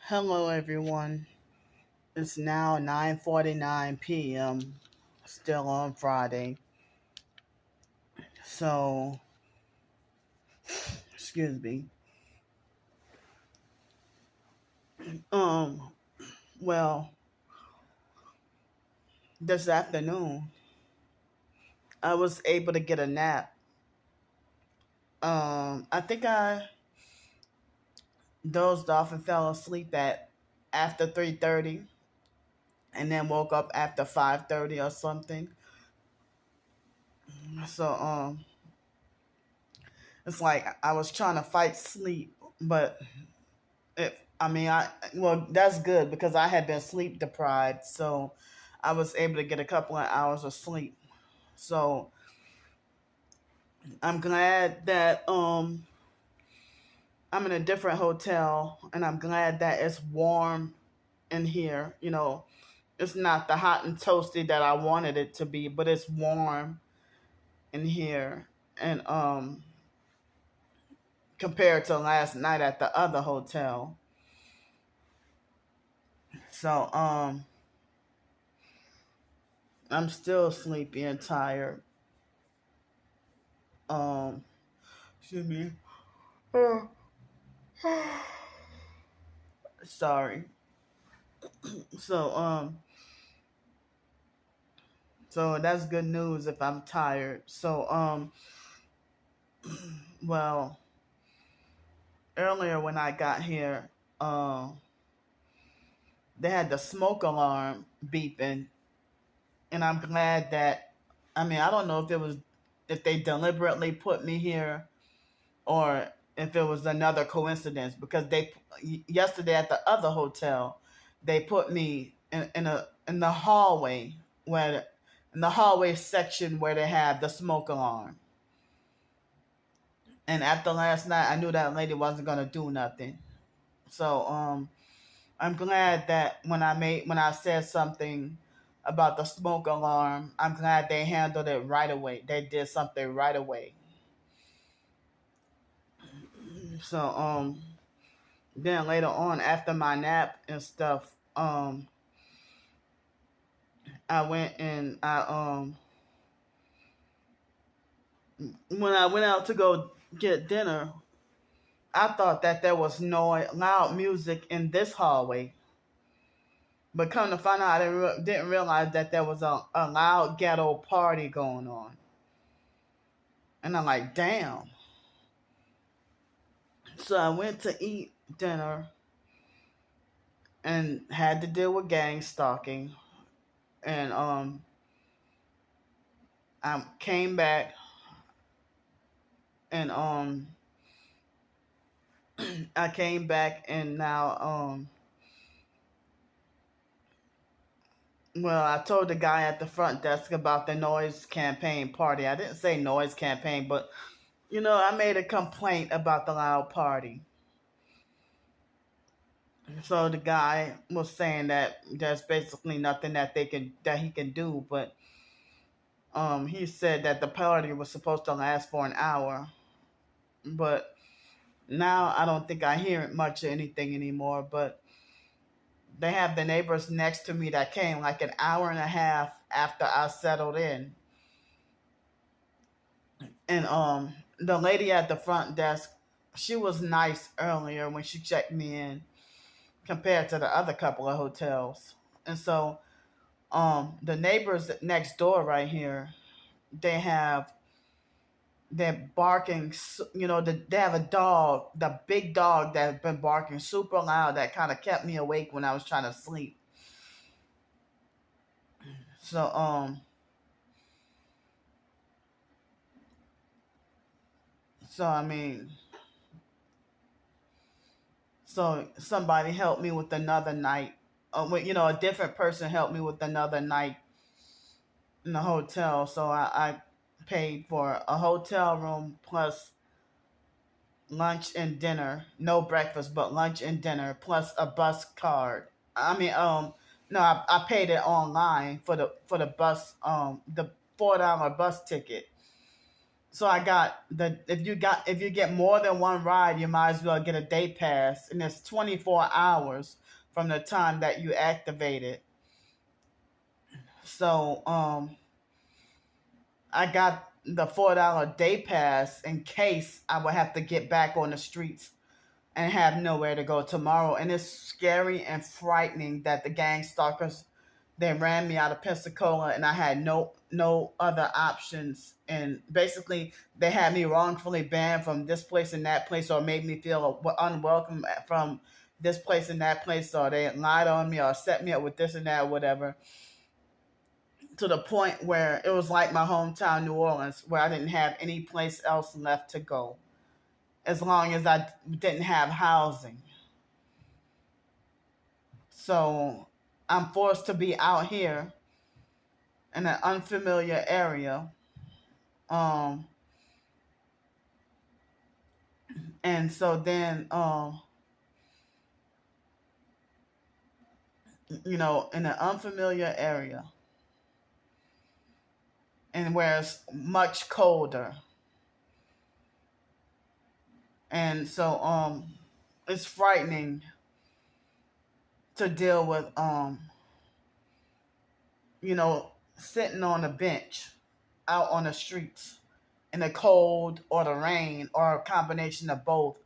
Hello, everyone. It's now 9:49 p.m. Still on Friday. So, excuse me. Um, well, this afternoon I was able to get a nap. I think I dozed off and fell asleep at after 3:30, and then woke up after 5:30 or something. So, it's like I was trying to fight sleep, but that's good because I had been sleep deprived, so I was able to get a couple of hours of sleep. So I'm glad that I'm in a different hotel, and I'm glad that it's warm in here. It's not the hot and toasty that I wanted it to be, but it's warm in here, and compared to last night at the other hotel. So I'm still sleepy and tired. Um, Excuse me. Sorry. So so that's good news if I'm tired. So well, earlier when I got here, they had the smoke alarm beeping, and I'm glad that I don't know if they deliberately put me here or if it was another coincidence because they yesterday at the other hotel they put me in the hallway where in the hallway section where they have the smoke alarm. And after last night, I knew that lady wasn't gonna do nothing. So I'm glad that when I said something about the smoke alarm, I'm glad they handled it right away. They did something right away. So then later on after my nap and stuff, I went and I when I went out to go get dinner, I thought that there was no loud music in this hallway. But come to find out, didn't realize that there was a loud ghetto party going on. And I'm like, damn. So I went to eat dinner and had to deal with gang stalking. And I came back and I came back and now well, I told the guy at the front desk about the noise campaign party. I didn't say noise campaign, but I made a complaint about the loud party. So the guy was saying that there's basically nothing that he can do, but he said that the party was supposed to last for an hour, but now I don't think I hear much of anything anymore. But they have the neighbors next to me that came like an hour and a half after I settled in, and the lady at the front desk, she was nice earlier when she checked me in compared to the other couple of hotels. And so the neighbors next door right here, they have they're barking. They have a dog, the big dog that's been barking super loud that kind of kept me awake when I was trying to sleep. So so i mean so somebody helped me with another night. A different person helped me with another night in the hotel. So I paid for a hotel room plus lunch and dinner, no breakfast, but lunch and dinner plus a bus card. No, I paid it online for the bus, the $4 bus ticket. So I got the if you get more than one ride, you might as well get a day pass, and it's 24 hours from the time that you activate it. So I got the $4 day pass in case I would have to get back on the streets and have nowhere to go tomorrow. And it's scary and frightening that the gang stalkers, they ran me out of Pensacola and I had no other options. And basically, they had me wrongfully banned from this place and that place, or made me feel unwelcome from this place and that place, or they lied on me or set me up with this and that, or whatever. To the point where it was like my hometown, New Orleans, where I didn't have any place else left to go as long as I didn't have housing. So I'm forced to be out here in an unfamiliar area. Um, and so then, in an unfamiliar area and where it's much colder. And so, it's frightening to deal with, sitting on a bench out on the streets in the cold or the rain or a combination of both,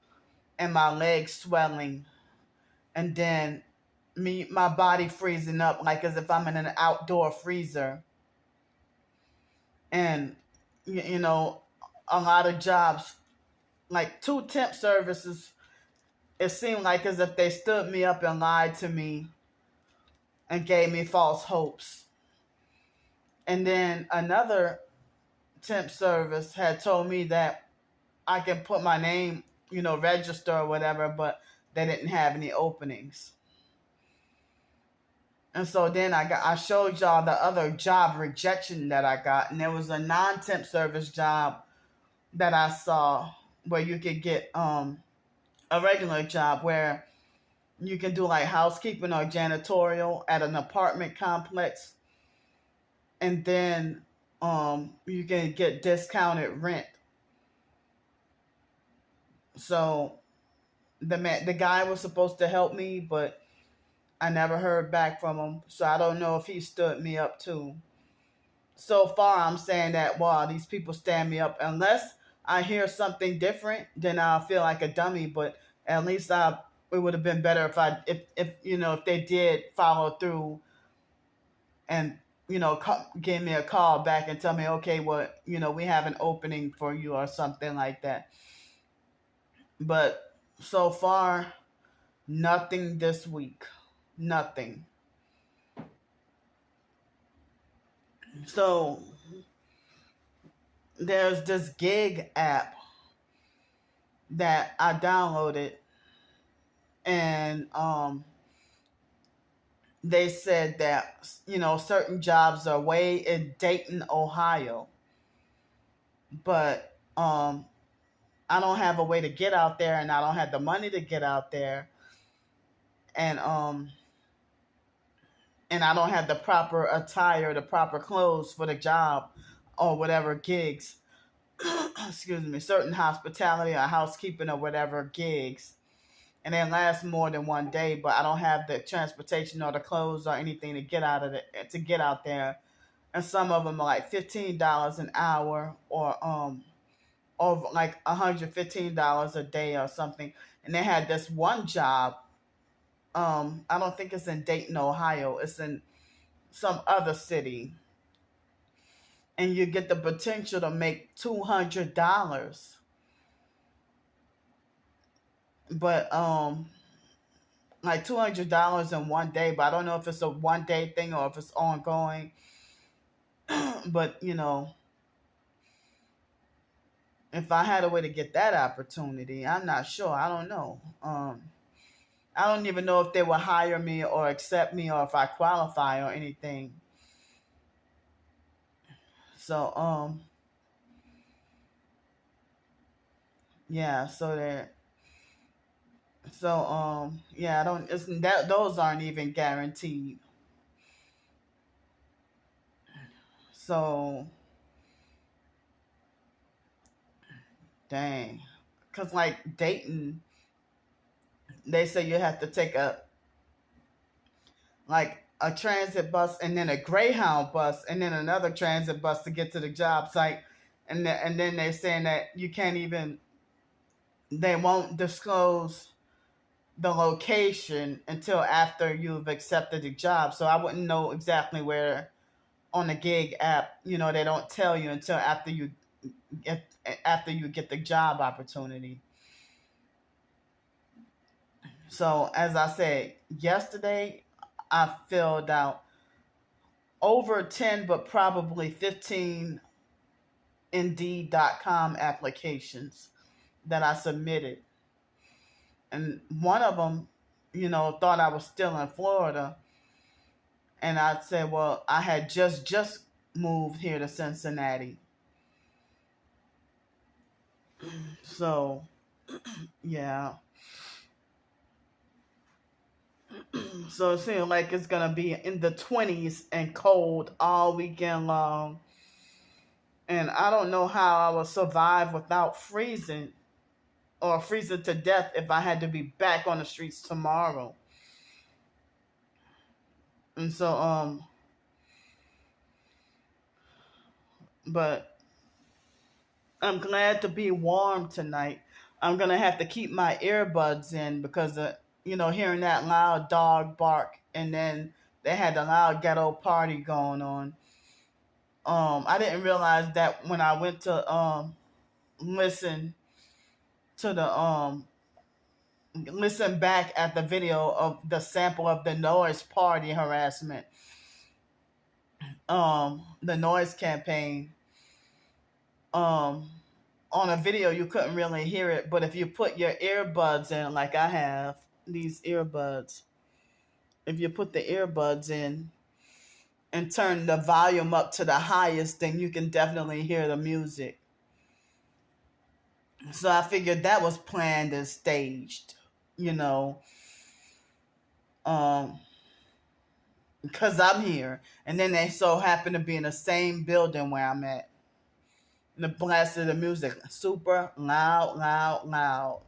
and my legs swelling, and then my body freezing up like as if I'm in an outdoor freezer. And a lot of jobs, like 2 temp services, it seemed like as if they stood me up and lied to me and gave me false hopes. And then another temp service had told me that I can put my name, register or whatever, but they didn't have any openings. And so then I showed y'all the other job rejection that I got, and there was a non-temp service job that I saw where you could get a regular job where you can do like housekeeping or janitorial at an apartment complex, and then you can get discounted rent. So the guy was supposed to help me, but I never heard back from him, so I don't know if he stood me up too. So far, I'm saying that, wow, these people stand me up. Unless I hear something different, then I'll feel like a dummy. But at least it would have been better if they did follow through and give me a call back and tell me, okay, well, we have an opening for you or something like that. But so far, nothing this week. Nothing. So there's this gig app that I downloaded, and they said that certain jobs are way in Dayton, Ohio, but I don't have a way to get out there, and I don't have the money to get out there, and I don't have the proper attire, the proper clothes for the job or whatever gigs. Excuse me, certain hospitality or housekeeping or whatever gigs. And they last more than one day, but I don't have the transportation or the clothes or anything to get out there. And some of them are like $15 an hour or like $115 a day or something. And they had this one job. I don't think it's in Dayton, Ohio. It's in some other city. And you get the potential to make $200. But like $200 in one day, but I don't know if it's a one day thing or if it's ongoing. But if I had a way to get that opportunity, I'm not sure. I don't know. I don't even know if they will hire me or accept me or if I qualify or anything. So yeah, I don't, it's that those aren't even guaranteed. So Dang. Because, like, Dayton, they say you have to take a transit bus and then a Greyhound bus and then another transit bus to get to the job site. And then they're saying that you can't even, they won't disclose the location until after you've accepted the job. So I wouldn't know exactly where on the gig app. They don't tell you until get after you get the job opportunity. So as I said yesterday, I filled out over 10, but probably 15 Indeed.com applications that I submitted. And one of them, thought I was still in Florida. And I said, well, I had just moved here to Cincinnati. So, yeah. So it seems like it's going to be in the 20s and cold all weekend long. And I don't know how I will survive without freezing or freezing to death if I had to be back on the streets tomorrow. And so, but I'm glad to be warm tonight. I'm going to have to keep my earbuds in because, hearing that loud dog bark, and then they had the loud ghetto party going on. I didn't realize that when I went to listen to the listen back at the video of the sample of the noise party harassment, the noise campaign. On a video you couldn't really hear it, but if you put your earbuds in, like I have these earbuds, if you put the earbuds in and turn the volume up to the highest, then you can definitely hear the music. So I figured that was planned and staged, because I'm here, and then they so happen to be in the same building where I'm at. And the blast of the music super loud, loud, loud.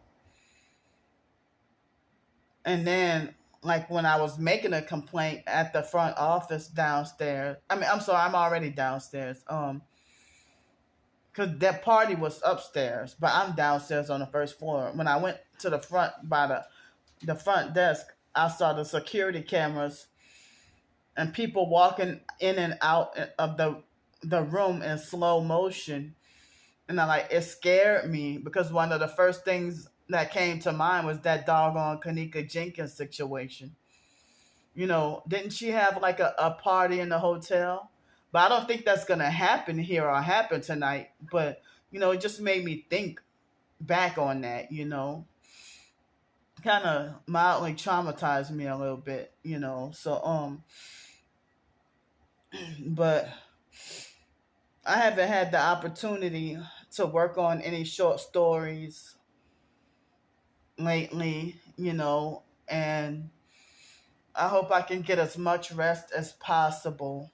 And then, like, when I was making a complaint at the front office downstairs, I'm sorry, I'm already downstairs. Because that party was upstairs, but I'm downstairs on the first floor. When I went to the front by the front desk, I saw the security cameras and people walking in and out of the room in slow motion. And it scared me because one of the first things that came to mind was that doggone Kanika Jenkins situation. Didn't she have like a party in the hotel? But I don't think that's going to happen here or happen tonight. But, it just made me think back on that, kind of mildly traumatized me a little bit, So, but I haven't had the opportunity to work on any short stories lately, and I hope I can get as much rest as possible.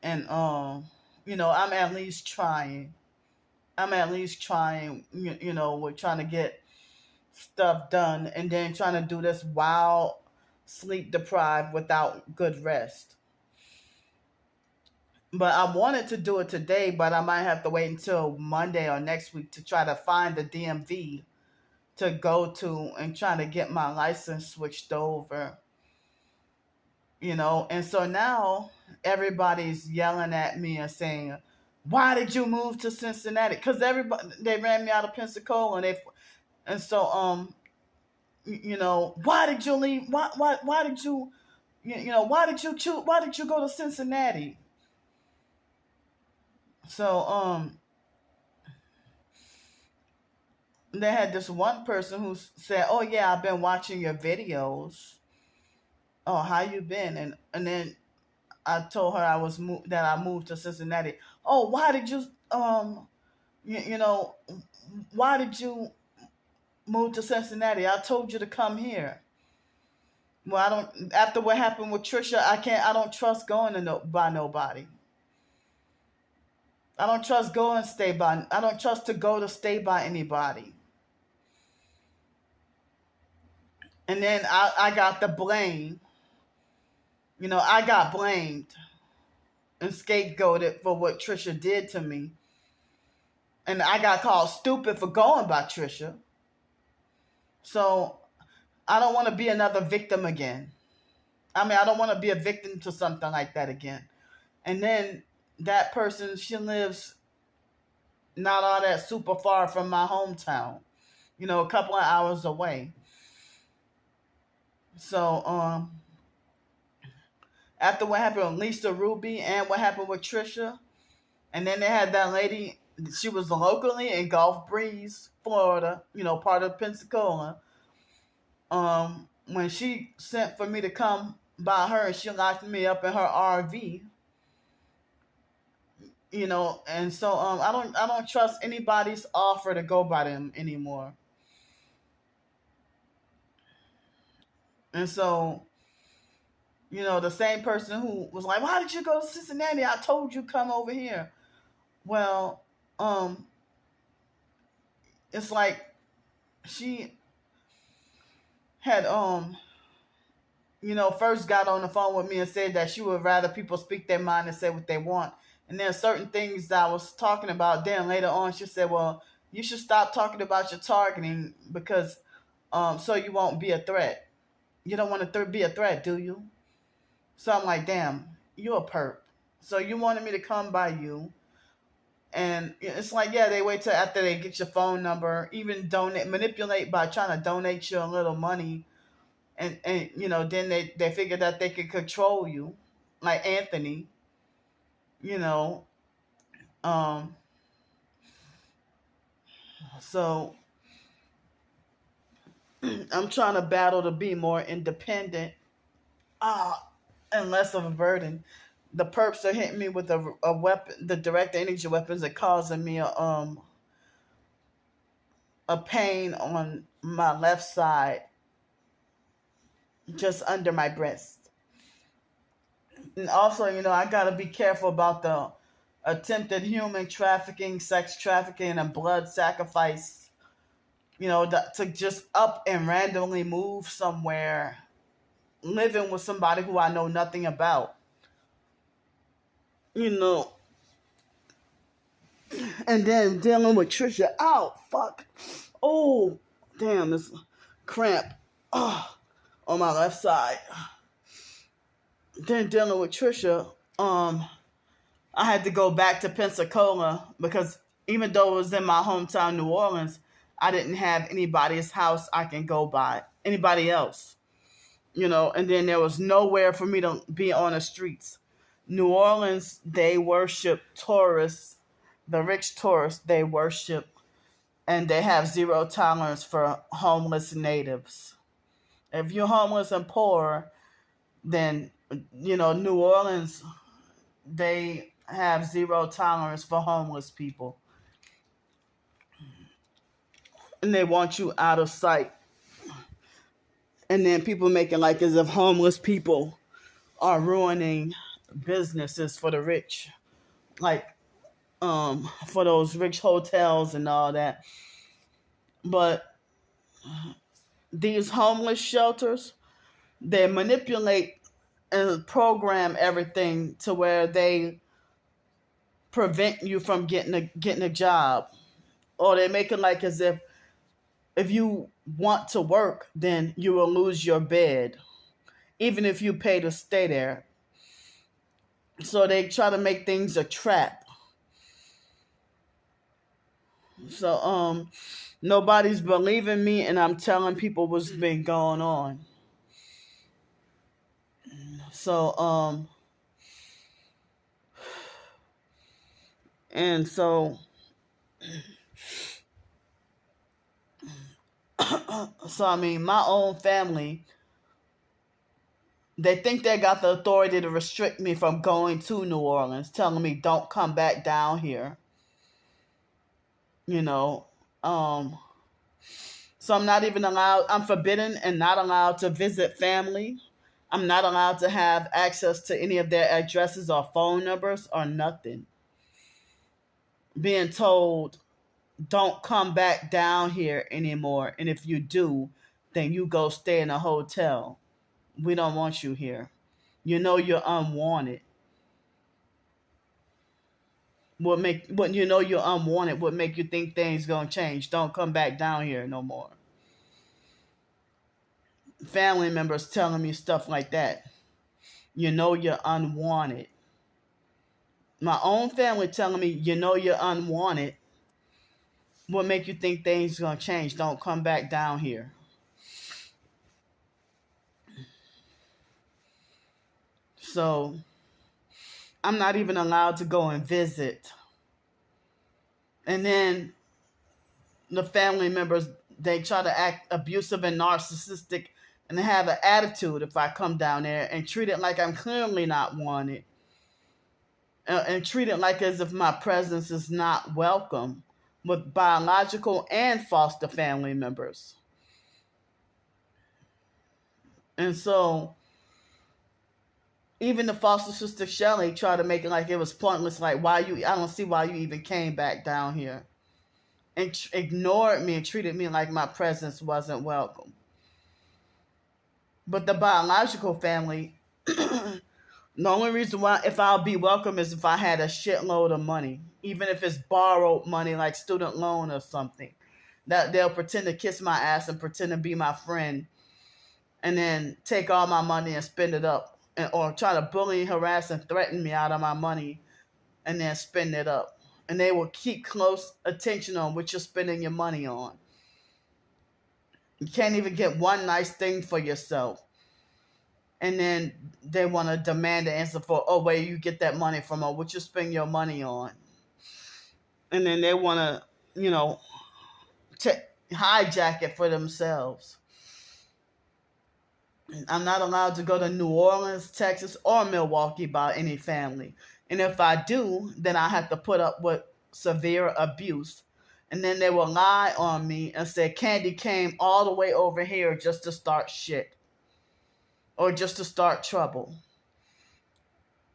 And I'm at least trying. We're trying to get stuff done and then trying to do this while sleep deprived without good rest. But I wanted to do it today, but I might have to wait until Monday or next week to try to find the DMV to go to and try to get my license switched over. And so now everybody's yelling at me and saying, why did you move to Cincinnati? Because they ran me out of Pensacola, and so why did you leave? Why did you why did you choose? Why did you go to Cincinnati? So they had this one person who said, oh yeah, I've been watching your videos. Oh, how you been? And then I told her that I moved to Cincinnati. Oh, why did you why did you move to Cincinnati? I told you to come here. Well, I don't. After what happened with Trisha, I don't trust going by nobody. I don't trust go and stay by. I don't trust to go to stay by anybody. And then I got the blame. I got blamed and scapegoated for what Trisha did to me. And I got called stupid for going by Trisha. So I don't want to be another victim again. I don't want to be a victim to something like that again. And then that person, she lives not all that super far from my hometown, a couple of hours away. So, after what happened with Lisa Ruby and what happened with Trisha, and then they had that lady, she was locally in Gulf Breeze, Florida, part of Pensacola. When she sent for me to come by her, she locked me up in her RV. And so I don't trust anybody's offer to go by them anymore. And so, the same person who was like, "Why did you go to Cincinnati? I told you come over here." Well, it's like she had first got on the phone with me and said that she would rather people speak their mind and say what they want. And then certain things that I was talking about, then later on she said, "Well, you should stop talking about your targeting because so you won't be a threat. You don't want to be a threat, do you?" So I'm like, "Damn, you're a perp. So you wanted me to come by you." And it's like, yeah, they wait till after they get your phone number, even manipulate by trying to donate you a little money. And then they figure that they can control you, like Anthony, you know. Um, so I'm trying to battle to be more independent, and less of a burden. The perps are hitting me with a weapon, the direct energy weapons are causing me a pain on my left side, just under my breast. And also, I gotta be careful about the attempted human trafficking, sex trafficking, and blood sacrifice. To just up and randomly move somewhere, living with somebody who I know nothing about. And then dealing with Trisha. Ow, fuck. Oh, damn, this cramp. On my left side. Then dealing with Trisha, I had to go back to Pensacola because even though it was in my hometown, New Orleans, I didn't have anybody's house I can go by. Anybody else. And then there was nowhere for me to be on the streets. New Orleans, they worship tourists. The rich tourists, they worship, and they have zero tolerance for homeless natives. If you're homeless and poor, then, New Orleans, they have zero tolerance for homeless people. And they want you out of sight. And then people making like as if homeless people are ruining businesses for the rich. Like, for those rich hotels and all that. But these homeless shelters, they manipulate and program everything to where they prevent you from getting a job. Or they make it like as if you want to work, then you will lose your bed, even if you pay to stay there. So they try to make things a trap. So nobody's believing me, and I'm telling people what's been going on. So and so my own family, they think they got the authority to restrict me from going to New Orleans, telling me don't come back down here. So I'm not even allowed, I'm forbidden and not allowed to visit family. I'm not allowed to have access to any of their addresses or phone numbers or nothing. being told, don't come back down here anymore. And if you do, then you go stay in a hotel. We don't want you here. You know you're unwanted. What you know you're unwanted would make you think things gonna change. Don't come back down here no more. Family members telling me stuff like that. You know you're unwanted. My own family telling me, you know you're unwanted, would make you think things gonna change. Don't come back down here. So I'm not even allowed to go and visit. And then the family members, they try to act abusive and narcissistic and have an attitude if I come down there and treat it like I'm clearly not wanted. And treat it like as if my presence is not welcome with biological and foster family members. And so even the foster sister Shelly tried to make it like it was pointless, like I don't see why you even came back down here. And ignored me and treated me like my presence wasn't welcome. But the biological family, the only reason why if I'll be welcome is if I had a shitload of money, even if it's borrowed money like student loan or something. That they'll pretend to kiss my ass and pretend to be my friend, and then take all my money and spend it up, or try to bully, harass, and threaten me out of my money, and then spend it up. And they will keep close attention on what you're spending your money on. You can't even get one nice thing for yourself. And then they want to demand the answer for, oh, where you get that money from, or what you spend your money on. And then they want to, hijack it for themselves. I'm not allowed to go to New Orleans, Texas, or Milwaukee by any family. And if I do, then I have to put up with severe abuse. And then they will lie on me and say, Candy came all the way over here just to start shit. Or just to start trouble.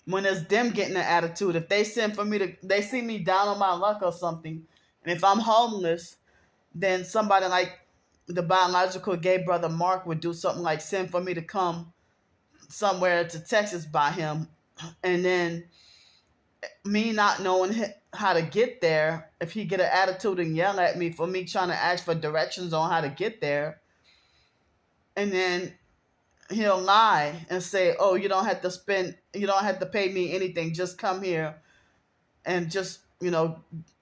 When it's them getting an attitude, if they they see me down on my luck or something, and if I'm homeless, then somebody like the biological gay brother Mark would do something like send for me to come somewhere to Texas by him. And then me not knowing how to get there, if he get an attitude and yell at me for me trying to ask for directions on how to get there, and then he'll lie and say, oh, you don't have to pay me anything, just come here and just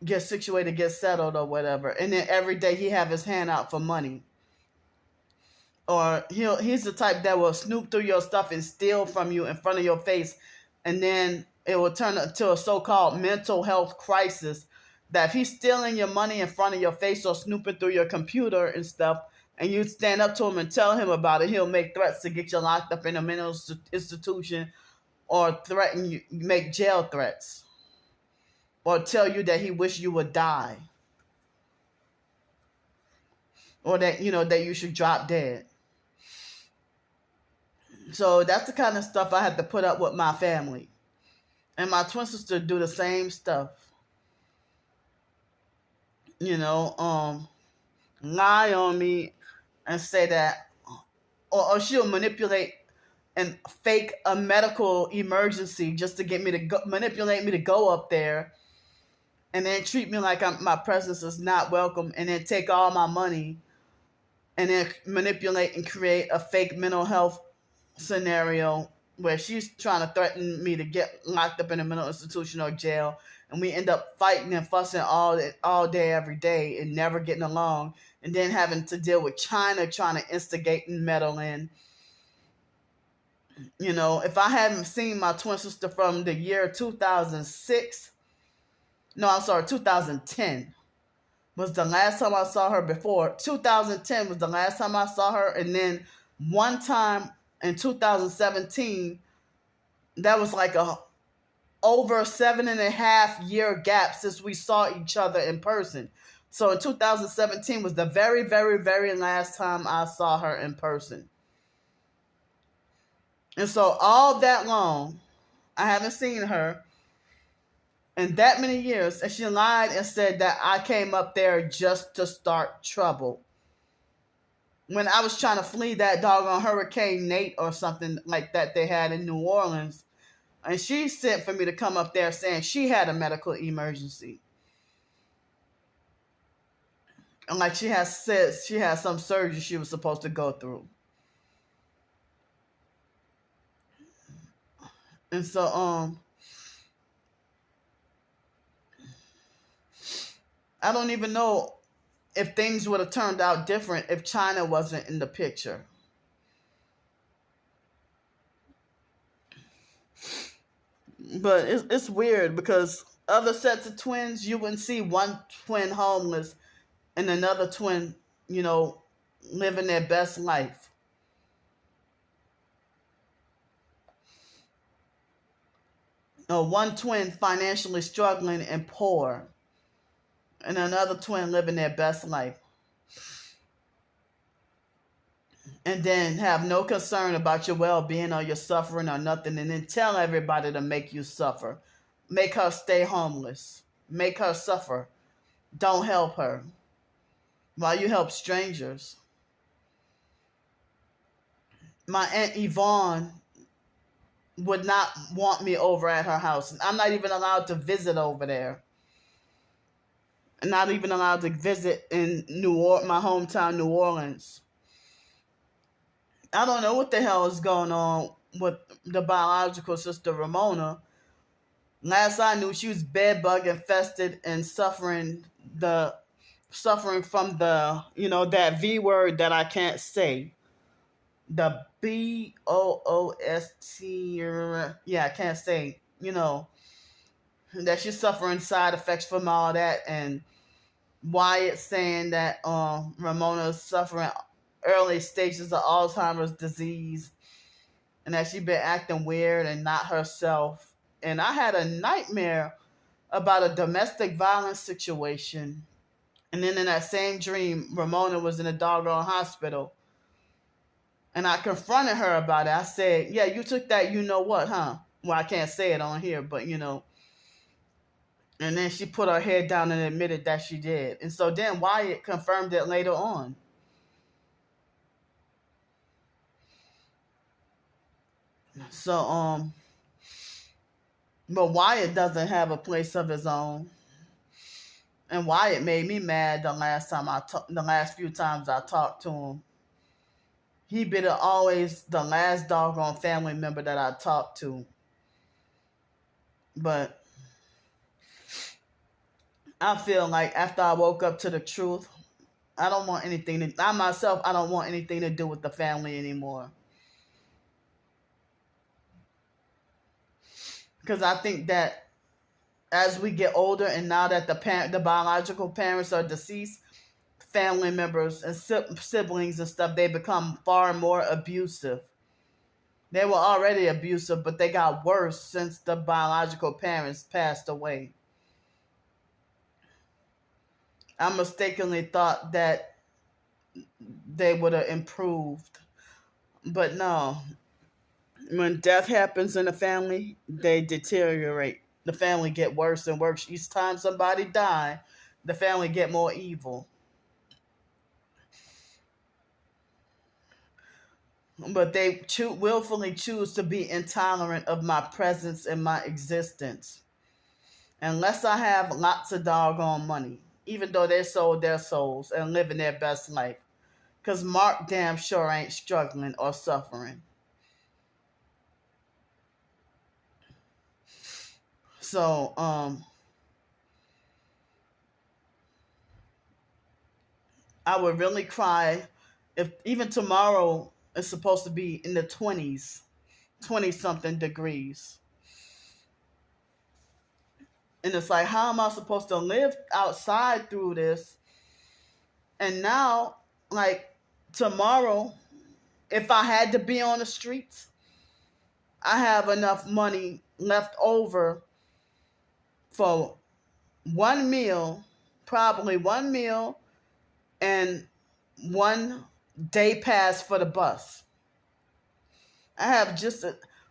get situated, get settled or whatever. And then every day he have his hand out for money. Or he's the type that will snoop through your stuff and steal from you in front of your face, and then it will turn into a so-called mental health crisis, that if he's stealing your money in front of your face or snooping through your computer and stuff, and you stand up to him and tell him about it, he'll make threats to get you locked up in a mental institution, or threaten you, make jail threats, or tell you that he wish you would die, or that that you should drop dead. So that's the kind of stuff I have to put up with my family. And my twin sister do the same stuff. Lie on me and say that, or she'll manipulate and fake a medical emergency just to get me to manipulate me to go up there, and then treat me like my presence is not welcome, and then take all my money, and then manipulate and create a fake mental health scenario where she's trying to threaten me to get locked up in a mental institution or jail, and we end up fighting and fussing all day, every day, and never getting along, and then having to deal with China trying to instigate and meddle in. If I hadn't seen my twin sister from the year 2006, no, I'm sorry, 2010 was the last time I saw her. Before 2010 was the last time I saw her, and then one time in 2017, that was like over 7.5 year gap since we saw each other in person. So in 2017 was the very, very, very last time I saw her in person. And so all that long, I haven't seen her. in that many years. And she lied and said that I came up there just to start trouble. When I was trying to flee that doggone Hurricane Nate or something like that they had in New Orleans. And she sent for me to come up there saying she had a medical emergency. And like she has said she had some surgery she was supposed to go through. And so I don't even know if things would have turned out different if China wasn't in the picture. But it's weird because other sets of twins, you wouldn't see one twin homeless and another twin, living their best life. Or one twin financially struggling and poor, and another twin living their best life. And then have no concern about your well-being or your suffering or nothing, and then tell everybody to make you suffer. Make her stay homeless. Make her suffer. Don't help her. While you help strangers. My Aunt Yvonne would not want me over at her house. I'm not even allowed to visit over there. I'm not even allowed to visit in my hometown, New Orleans. I don't know what the hell is going on with the biological sister Ramona. Last I knew, she was bed bug infested and suffering from that V word that I can't say. The BOOST. Yeah, I can't say. That she's suffering side effects from all that, and Wyatt saying that Ramona's suffering early stages of Alzheimer's disease, and that she's been acting weird and not herself. And I had a nightmare about a domestic violence situation. And then in that same dream, Ramona was in a doggone hospital. And I confronted her about it. I said, yeah, you took that you know what, huh? Well, I can't say it on here, but And then she put her head down and admitted that she did. And so then Wyatt confirmed it later on. So, but Wyatt doesn't have a place of his own. And Wyatt made me mad the last few times I talked to him. He been always the last doggone family member that I talked to. But I feel like after I woke up to the truth, I don't want anything to do with the family anymore. Because I think that as we get older, and now that the biological parents are deceased, family members and siblings and stuff, they become far more abusive. They were already abusive, but they got worse since the biological parents passed away. I mistakenly thought that they would have improved. But no. When death happens in a family, they deteriorate. The family get worse and worse. Each time somebody die, the family get more evil. But they willfully choose to be intolerant of my presence and my existence. Unless I have lots of doggone money, even though they sold their souls and living their best life. Because Mark damn sure ain't struggling or suffering. So, I would really cry if even tomorrow is supposed to be in the 20s, 20-something degrees. And it's like, how am I supposed to live outside through this? And now, like, tomorrow, if I had to be on the streets, I have enough money left over for probably one meal, and one day pass for the bus. I have just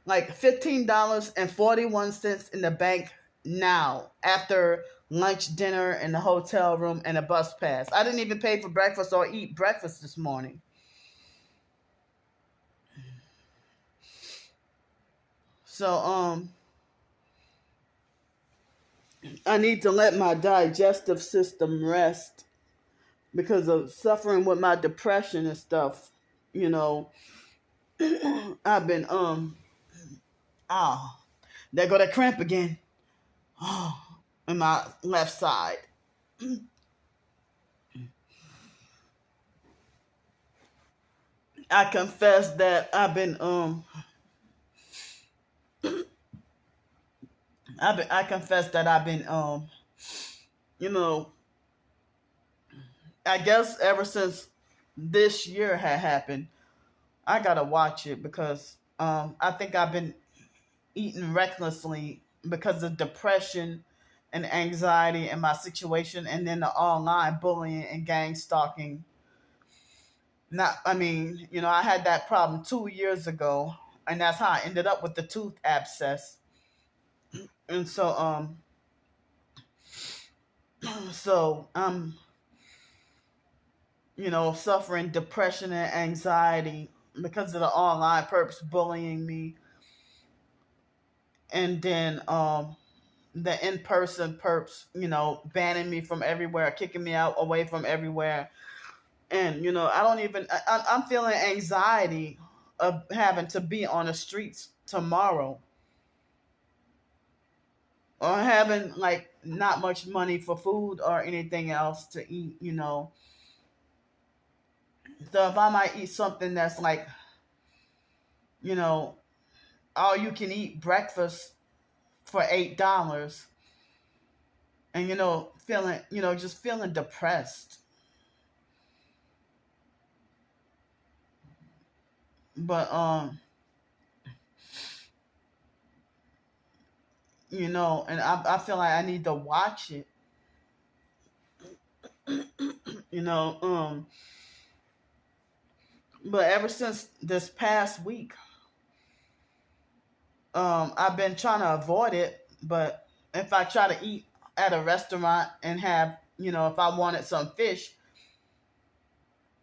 like $15.41 in the bank now after lunch, dinner in the hotel room, and a bus pass. I didn't even pay for breakfast or eat breakfast this morning. So I need to let my digestive system rest because of suffering with my depression and stuff. You know, I've been ah, there go that cramp again. Oh, in my left side. I confess that I confess that I've been you know, I guess ever since this year had happened, I gotta watch it because I think I've been eating recklessly because of depression and anxiety and my situation, and then the online bullying and gang stalking. Not, I mean, I had that problem 2 years ago, and that's how I ended up with the tooth abscess. And so suffering depression and anxiety because of the online perps bullying me, and then the in-person perps, banning me from everywhere, kicking me out away from everywhere. And I don't even I'm feeling anxiety of having to be on the streets tomorrow, or having like not much money for food or anything else to eat. So if I might eat something that's like, you know all you can eat breakfast for $8, and feeling, just feeling depressed. But and I feel like I need to watch it. you know um but ever since this past week, I've been trying to avoid it. But if I try to eat at a restaurant and have, if I wanted some fish,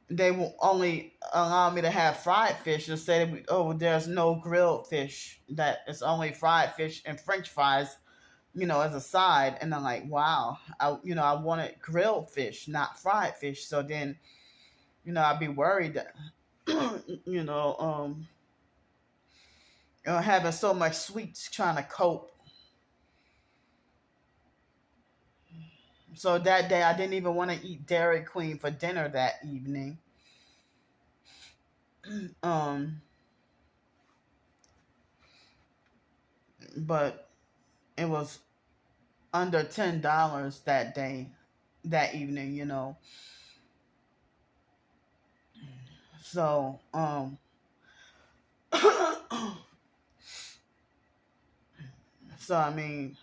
they will only allow me to have fried fish and say, oh, there's no grilled fish, that it's only fried fish and French fries, as a side. And I'm like, wow, I wanted grilled fish, not fried fish. So then, I'd be worried that, you know, having so much sweets, trying to cope. So that day, I didn't even want to eat Dairy Queen for dinner that evening. Um, but it was under $10 that day, that evening. So, so I mean,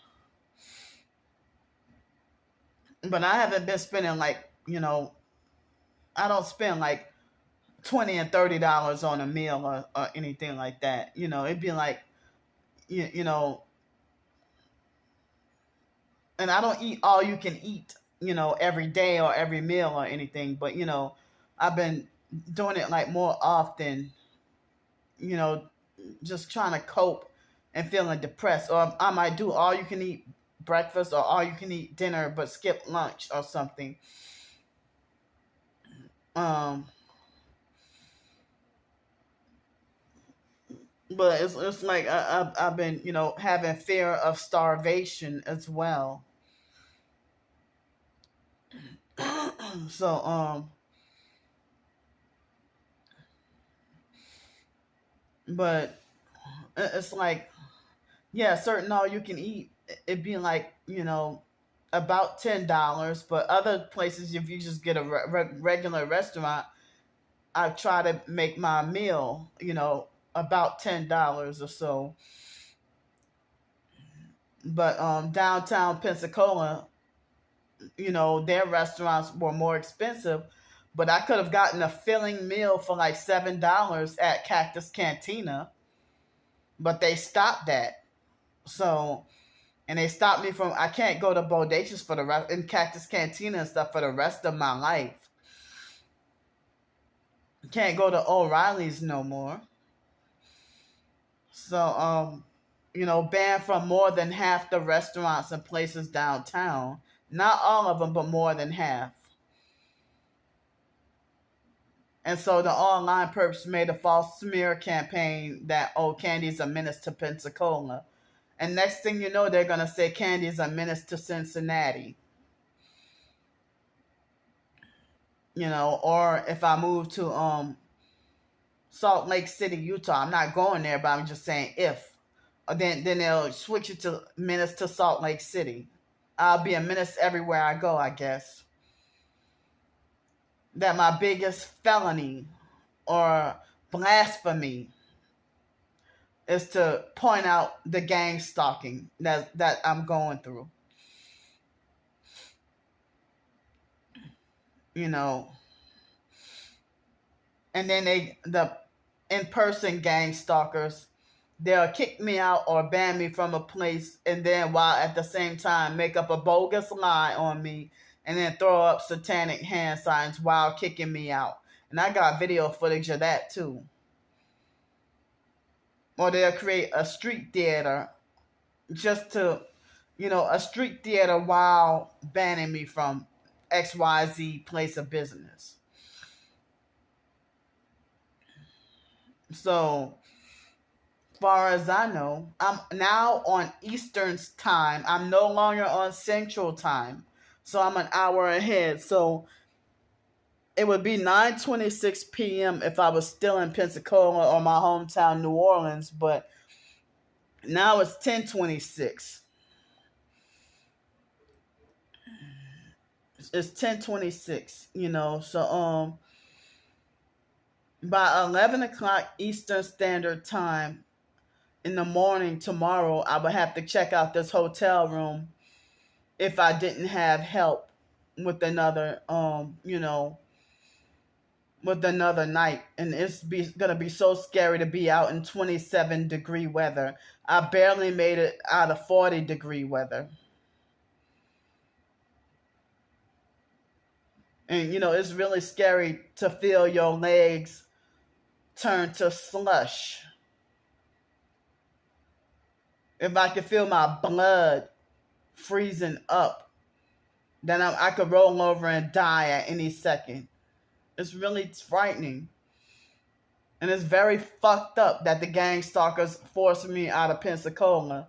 but I haven't been spending like, I don't spend like $20 and $30 on a meal, or anything like that. It'd be like, you, you know, and I don't eat all you can eat, every day or every meal or anything. But I've been doing it like more often, you know, just trying to cope and feeling depressed. Or I might do all you can eat breakfast or all you can eat dinner, but skip lunch or something. Um, but it's like I've been, having fear of starvation as well. So but it's like, yeah, certain all you can eat, it'd be like, about $10. But other places, if you just get a regular restaurant, I try to make my meal, about $10 or so. But downtown Pensacola, their restaurants were more expensive. But I could have gotten a filling meal for like $7 at Cactus Cantina, but they stopped that. So And they stopped me from, I can't go to Bodacious for the rest, in Cactus Cantina and stuff for the rest of my life. Can't go to O'Reilly's no more. So, banned from more than half the restaurants and places downtown. Not all of them, but more than half. And so the online perps made a false smear campaign that, oh, Candy's a menace to Pensacola. And next thing you know, they're going to say Candy's a menace to Cincinnati. Or if I move to Salt Lake City, Utah, I'm not going there, but I'm just saying if. Then they'll switch it to menace to Salt Lake City. I'll be a menace everywhere I go, I guess. That my biggest felony or blasphemy is to point out the gang stalking that I'm going through. And then the in-person gang stalkers, they'll kick me out or ban me from a place, and then while at the same time make up a bogus lie on me and then throw up satanic hand signs while kicking me out. And I got video footage of that too. Or they'll create a street theater just to, a street theater while banning me from XYZ place of business. So, far as I know, I'm now on Eastern time. I'm no longer on Central time. So I'm an hour ahead. So it would be 9:26 p.m. if I was still in Pensacola or my hometown, New Orleans. But now it's 10:26. It's 10:26, So by 11 o'clock Eastern Standard Time in the morning tomorrow, I would have to check out this hotel room if I didn't have help with another, with another night. And it's gonna be so scary to be out in 27-degree weather. I barely made it out of 40-degree weather. And, it's really scary to feel your legs turn to slush. If I could feel my blood freezing up, then I could roll over and die at any second. It's really frightening. And it's very fucked up that the gang stalkers forced me out of Pensacola.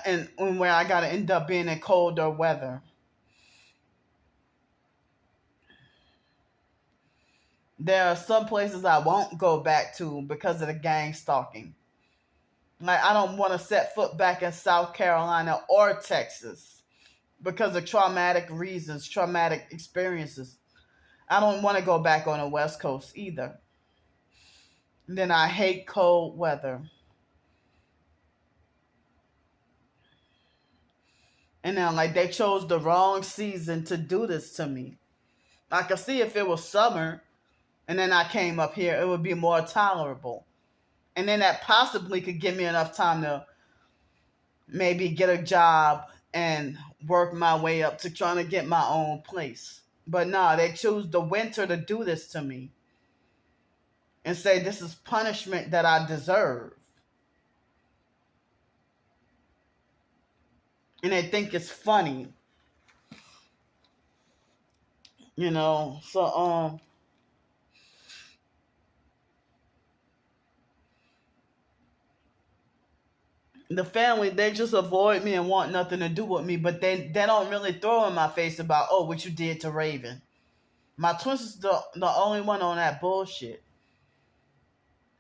And where I gotta end up being in colder weather. There are some places I won't go back to because of the gang stalking. Like, I don't want to set foot back in South Carolina or Texas because of traumatic reasons, traumatic experiences. I don't want to go back on the West Coast either. And then I hate cold weather. And now, like, they chose the wrong season to do this to me. I could see if it was summer and then I came up here, it would be more tolerable. And then that possibly could give me enough time to maybe get a job and work my way up to trying to get my own place. But no, they choose the winter to do this to me and say this is punishment that I deserve. And they think it's funny. So the family, they just avoid me and want nothing to do with me, but they don't really throw in my face about, oh, what you did to Raven. My twin sister the only one on that bullshit.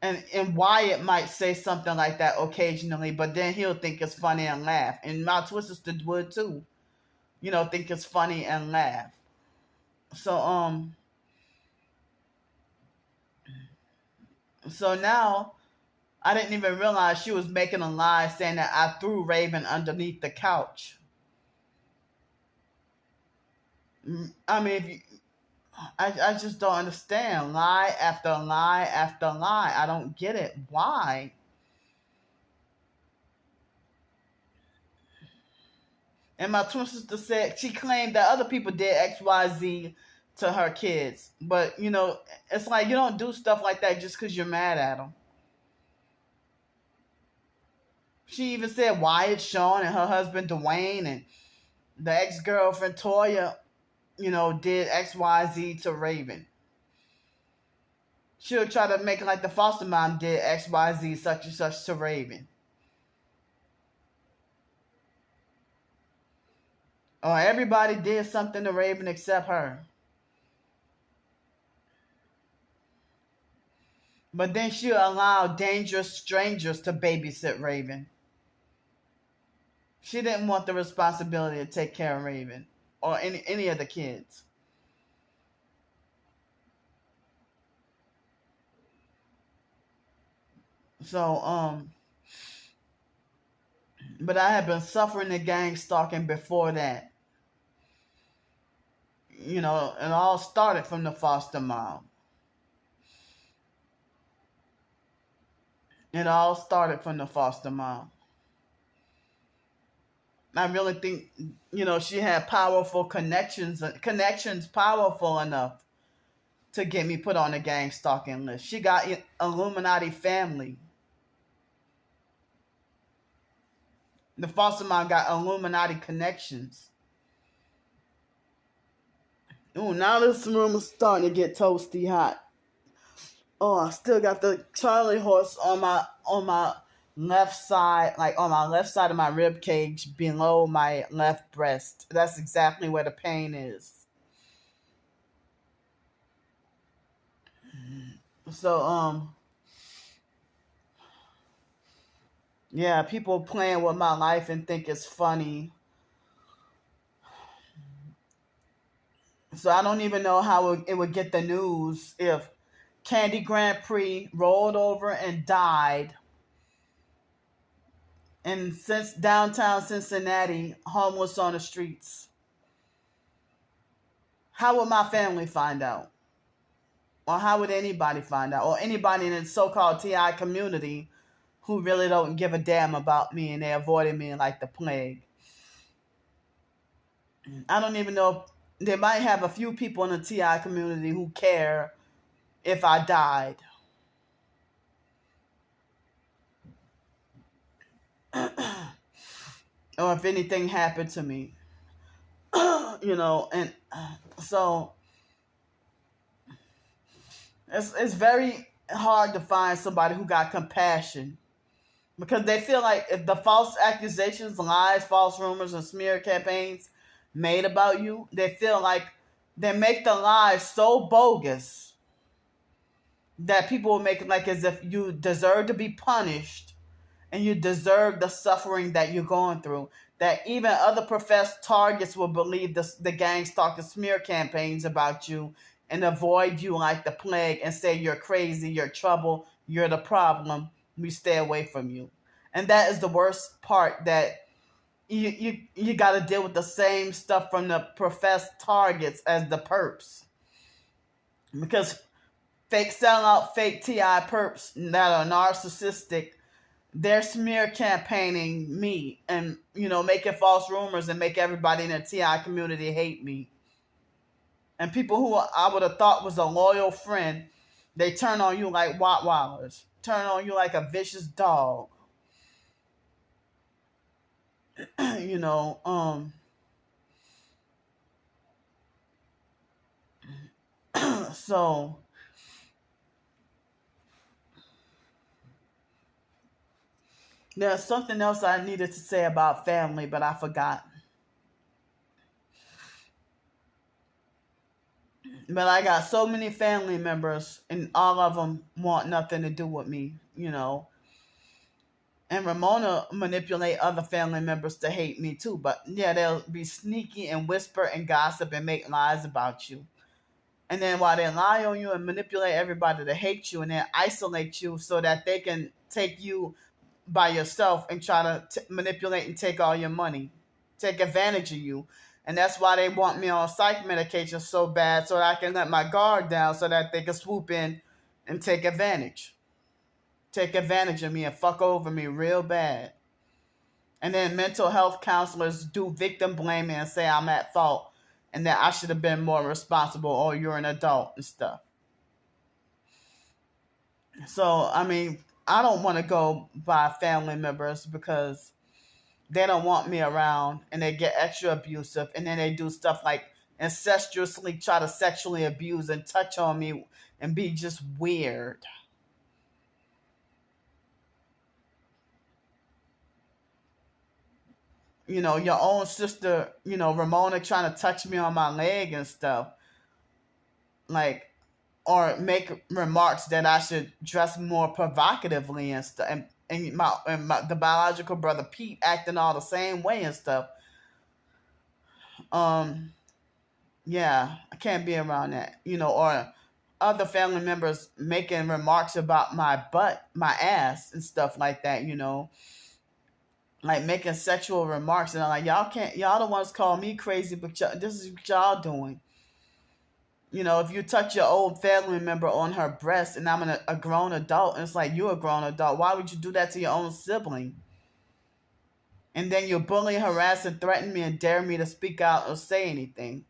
And Wyatt might say something like that occasionally, but then he'll think it's funny and laugh. And my twin sister would too. Think it's funny and laugh. So now I didn't even realize she was making a lie saying that I threw Raven underneath the couch. I mean, I just don't understand. Lie after lie after lie. I don't get it. Why? And my twin sister said she claimed that other people did XYZ to her kids. But, it's like you don't do stuff like that just because you're mad at them. She even said Wyatt Shawn and her husband Dwayne and the ex-girlfriend Toya, did XYZ to Raven. She'll try to make it like the foster mom did XYZ such and such to Raven. Or everybody did something to Raven except her. But then she'll allow dangerous strangers to babysit Raven. She didn't want the responsibility to take care of Raven or any of the kids. So, but I had been suffering the gang stalking before that. It all started from the foster mom. It all started from the foster mom. I really think, she had powerful connections powerful enough to get me put on the gang stalking list. She got Illuminati family. The foster mom got Illuminati connections. Ooh, now this room is starting to get toasty hot. Oh, I still got the Charlie horse on my left side, like on my left side of my rib cage below my left breast. That's exactly where the pain is. So, yeah, people playing with my life and think it's funny. So I don't even know how it would get the news if Candy Grandpre rolled over and died in downtown Cincinnati, homeless on the streets. How would my family find out? Or how would anybody find out? Or anybody in the so-called TI community who really don't give a damn about me and they avoided me like the plague. I don't even know. They might have a few people in the TI community who care if I died. Or if anything happened to me. And so it's very hard to find somebody who got compassion. Because they feel like if the false accusations, lies, false rumors, and smear campaigns made about you, they feel like they make the lies so bogus that people will make it like as if you deserve to be punished and you deserve the suffering that you're going through. That even other professed targets will believe the gang stalker smear campaigns about you and avoid you like the plague and say you're crazy, you're trouble, you're the problem, we stay away from you. And that is the worst part, that you got to deal with the same stuff from the professed targets as the perps. Because selling out fake TI perps that are narcissistic, they're smear campaigning me and, making false rumors and make everybody in the TI community hate me. And people who I would have thought was a loyal friend, they turn on you like Rottweilers, turn on you like a vicious dog. So there's something else I needed to say about family, but I forgot. But I got so many family members, and all of them want nothing to do with me, And Ramona manipulate other family members to hate me too. But yeah, they'll be sneaky and whisper and gossip and make lies about you. And then while they lie on you and manipulate everybody to hate you and then isolate you so that they can take you by yourself and try to manipulate and take all your money, take advantage of you. And that's why they want me on psych medication so bad, so that I can let my guard down so that they can swoop in and take advantage. Take advantage of me and fuck over me real bad. And then mental health counselors do victim blaming and say I'm at fault and that I should have been more responsible or you're an adult and stuff. So, I mean, I don't want to go by family members because they don't want me around and they get extra abusive and then they do stuff like incestuously try to sexually abuse and touch on me and be just weird. Your own sister, Ramona trying to touch me on my leg and stuff. Like, or make remarks that I should dress more provocatively and stuff. And the biological brother Pete acting all the same way and stuff. Um, yeah, I can't be around that. Or other family members making remarks about my butt, my ass, and stuff like that. Like making sexual remarks, and I'm like, y'all the ones call me crazy, but this is what y'all doing. If you touch your old family member on her breast, and I'm a grown adult, and it's like, you're a grown adult, why would you do that to your own sibling? And then you bully, harass, and threaten me and dare me to speak out or say anything.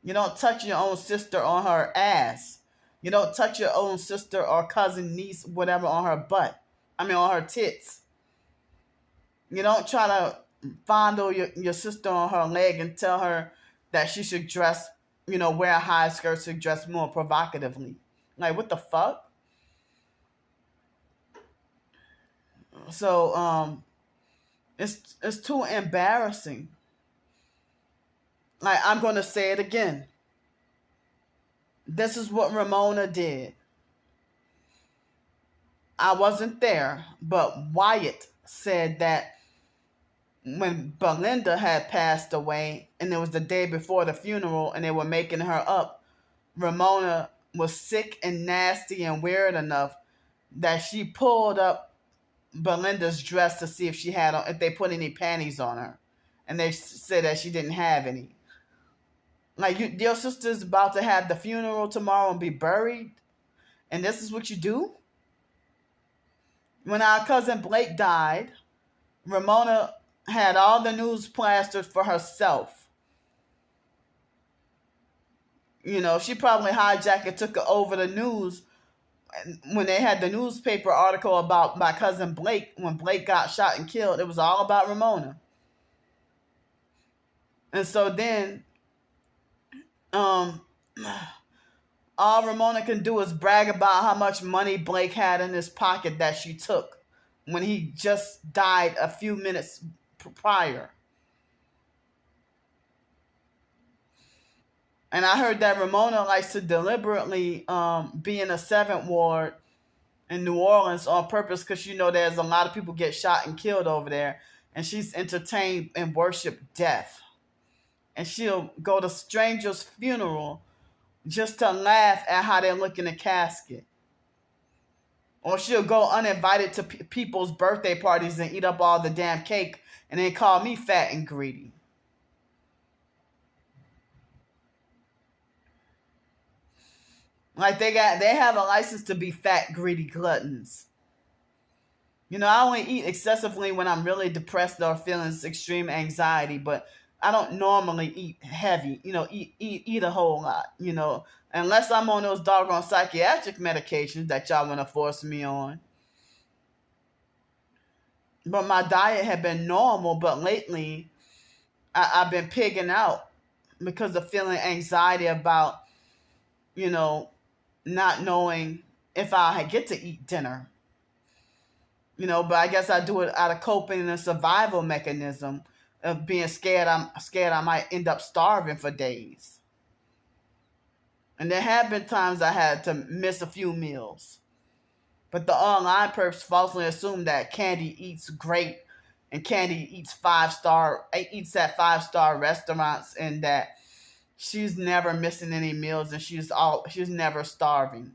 You don't touch your own sister on her ass. You don't touch your own sister or cousin, niece, whatever, on her butt. I mean, on her tits. You don't try to fondle your sister on her leg and tell her that she should dress, wear high skirts to dress more provocatively. Like, what the fuck? So, it's too embarrassing. Like, I'm going to say it again. This is what Ramona did. I wasn't there, but Wyatt said that when Belinda had passed away, and it was the day before the funeral, and they were making her up, Ramona was sick and nasty and weird enough that she pulled up Belinda's dress to see if they put any panties on her, and they said that she didn't have any. Like, your sister's about to have the funeral tomorrow and be buried, and this is what you do? When our cousin Blake died, Ramona had all the news plastered for herself. She probably hijacked and took it over the news when they had the newspaper article about my cousin Blake. When Blake got shot and killed, it was all about Ramona. And so then, all Ramona can do is brag about how much money Blake had in his pocket that she took when he just died a few minutes prior. And I heard that Ramona likes to deliberately be in a 7th ward in New Orleans on purpose because there's a lot of people get shot and killed over there. And she's entertained and worshiped death. And she'll go to strangers' funeral just to laugh at how they look in the casket. Or she'll go uninvited to people's birthday parties and eat up all the damn cake and then call me fat and greedy. Like they have a license to be fat, greedy gluttons. I only eat excessively when I'm really depressed or feeling extreme anxiety, but I don't normally eat heavy, eat a whole lot, unless I'm on those doggone psychiatric medications that y'all want to force me on. But my diet had been normal, but lately I've been pigging out because of feeling anxiety about, not knowing if I get to eat dinner. But I guess I do it out of coping and a survival mechanism of being scared. I'm scared I might end up starving for days. And there have been times I had to miss a few meals. But the online perps falsely assume that Candy eats great and Candy eats at 5-star restaurants and that she's never missing any meals and she's never starving.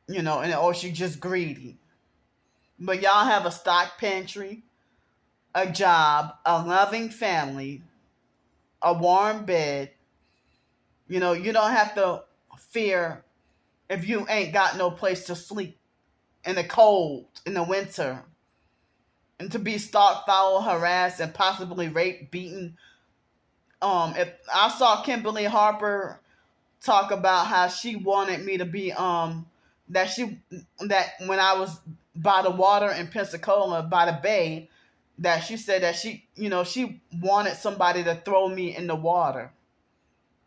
Or she's just greedy. But y'all have a stock pantry, a job, a loving family, a warm bed. You don't have to fear if you ain't got no place to sleep. in the cold, in the winter, and to be stalked, followed, harassed, and possibly raped, beaten. If I saw Kimberly Harper talk about how she wanted me to be that she that when I was by the water in Pensacola by the bay, that she said that she wanted somebody to throw me in the water,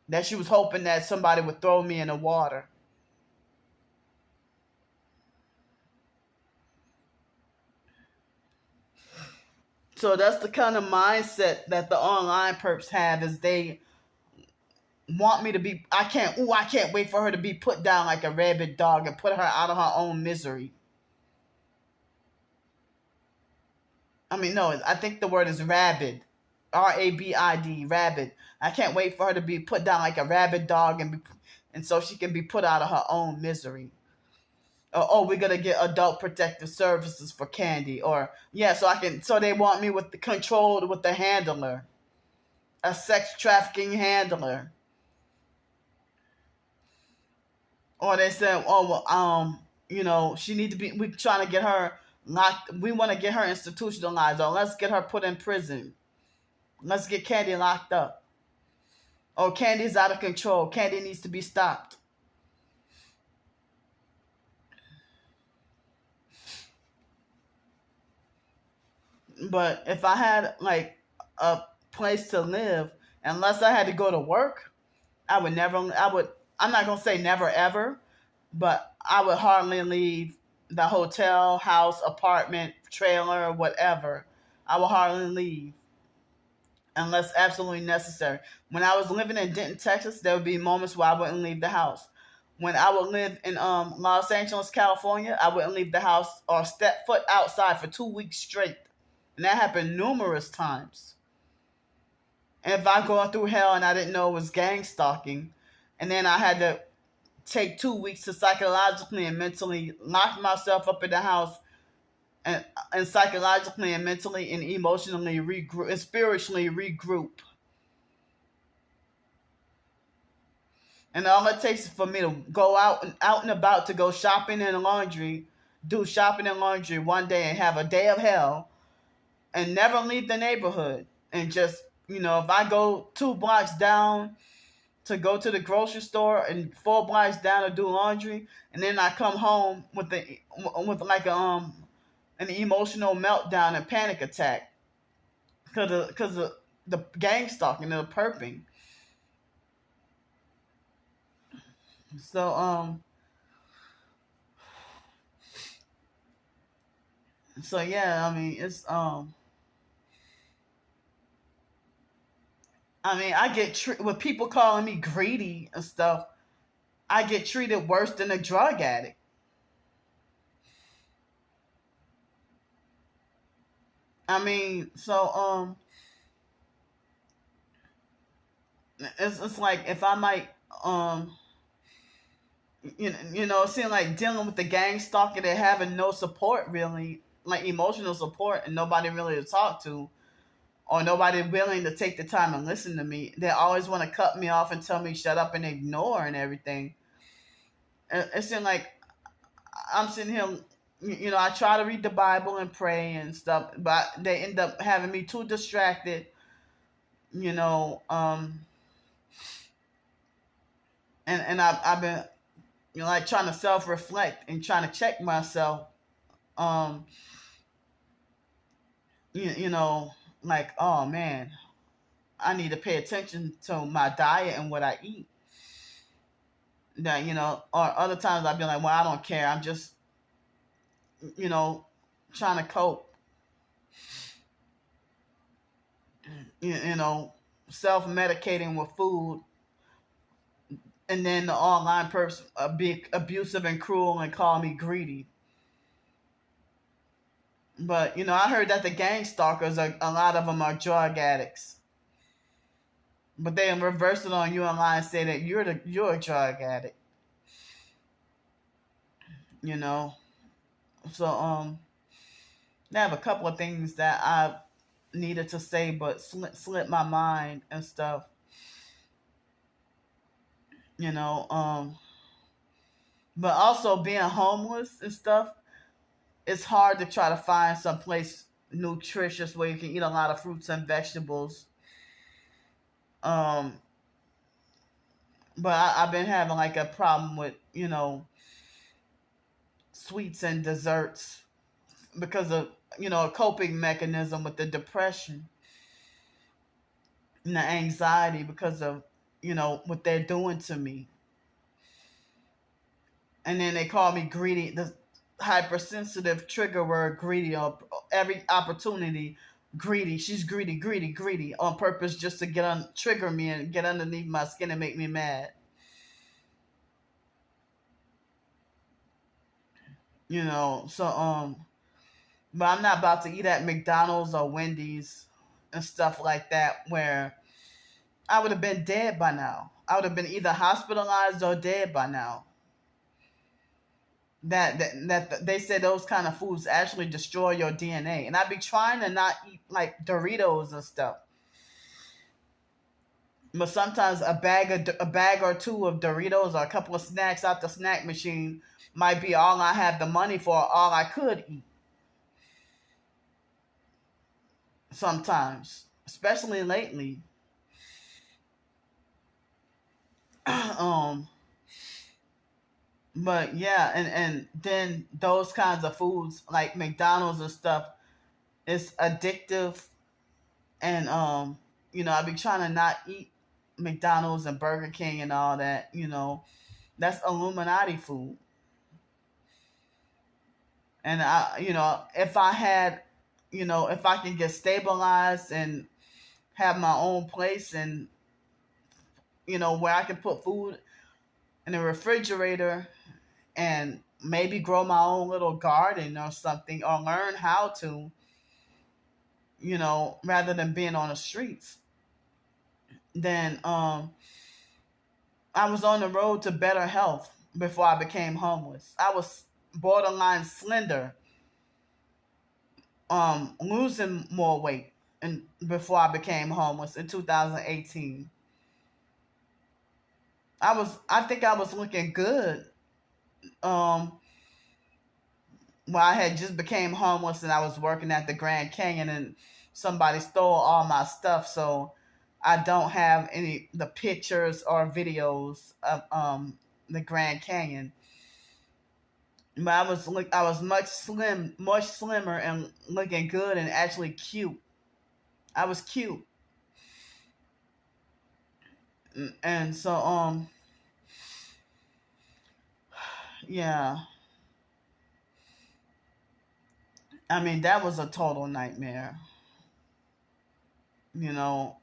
that she was hoping that somebody would throw me in the water. So that's the kind of mindset that the online perps have, is they want me to be, I can't wait for her to be put down like a rabid dog and put her out of her own misery. I mean, no, I think the word is rabid. Rabid, rabid. I can't wait for her to be put down like a rabid dog, and so she can be put out of her own misery. Or, oh, we're gonna get adult protective services for Candy. Or yeah, so they want me with the controlled with the handler, a sex trafficking handler. Or they said, oh well, she need to be. We're trying to get her locked. We want to get her institutionalized. Or let's get her put in prison. Let's get Candy locked up. Oh, Candy's out of control. Candy needs to be stopped. But if I had like a place to live, unless I had to go to work, I would never. I would. I'm not gonna say never ever, but I would hardly leave the hotel, house, apartment, trailer, whatever. I would hardly leave unless absolutely necessary. When I was living in Denton, Texas, there would be moments where I wouldn't leave the house. When I would live in Los Angeles, California, I wouldn't leave the house or step foot outside for 2 weeks straight. And that happened numerous times. And if I going through hell and I didn't know it was gang stalking, and then I had to take 2 weeks to psychologically and mentally lock myself up in the house, and psychologically and mentally and emotionally regroup and spiritually regroup. And all it takes is for me to go out and about to go shopping and laundry, do shopping and laundry one day and have a day of hell and never leave the neighborhood. And just, if I go 2 blocks down to go to the grocery store and 4 blocks down to do laundry, and then I come home with like an emotional meltdown and panic attack because of the gang stalking and the perping. So yeah, I mean it's I mean I get with people calling me greedy and stuff. I get treated worse than a drug addict. I mean, so it's like if I might it seems like dealing with the gang stalking and having no support really, like emotional support, and nobody really to talk to, or nobody willing to take the time and listen to me. They always want to cut me off and tell me shut up and ignore and everything. It seems like I'm sitting here, I try to read the Bible and pray and stuff, but they end up having me too distracted, you know, I've been, like trying to self reflect and trying to check myself, um, like, oh man, I need to pay attention to my diet and what I eat. That, or other times I've been like, well, I don't care. I'm just, you know, trying to cope, you know, self medicating with food, and then the online person be abusive and cruel and call me greedy. But I heard that the gang stalkers are a lot of them are drug addicts. But they reverse it on you online and say that you're a drug addict. You know. So I have a couple of things that I needed to say, but slipped my mind and stuff. You know. But also being homeless and stuff. it's hard to try to find some place nutritious where you can eat a lot of fruits and vegetables. Um, but I've been having like a problem with, sweets and desserts because of, a coping mechanism with the depression and the anxiety because of, what they're doing to me. And then they call me greedy. The hypersensitive trigger word greedy, or every opportunity greedy. She's greedy, greedy, greedy on purpose just to trigger me and get underneath my skin and make me mad. So but I'm not about to eat at McDonald's or Wendy's and stuff like that where I would have been dead by now. I would have been either hospitalized or dead by now. That they say those kind of foods actually destroy your DNA, and I'd be trying to not eat like Doritos and stuff. But sometimes a bag or two of Doritos or a couple of snacks out the snack machine might be all I have the money for, all I could eat. Sometimes, especially lately. um, but yeah, and then those kinds of foods like McDonald's and stuff, it's addictive, and I be trying to not eat McDonald's and Burger King and all that. That's Illuminati food. And if I had, if I can get stabilized and have my own place, and where I can put food in the refrigerator and maybe grow my own little garden or something, or learn how to, rather than being on the streets, then I was on the road to better health before I became homeless. I was borderline slender, losing more weight, and before I became homeless in 2018. I think I was looking good. Well, I had just became homeless and I was working at the Grand Canyon, and somebody stole all my stuff, so I don't have any the pictures or videos of the Grand Canyon. But I was much slimmer and looking good and actually cute. I was cute. And so yeah. I mean, that was a total nightmare. You know,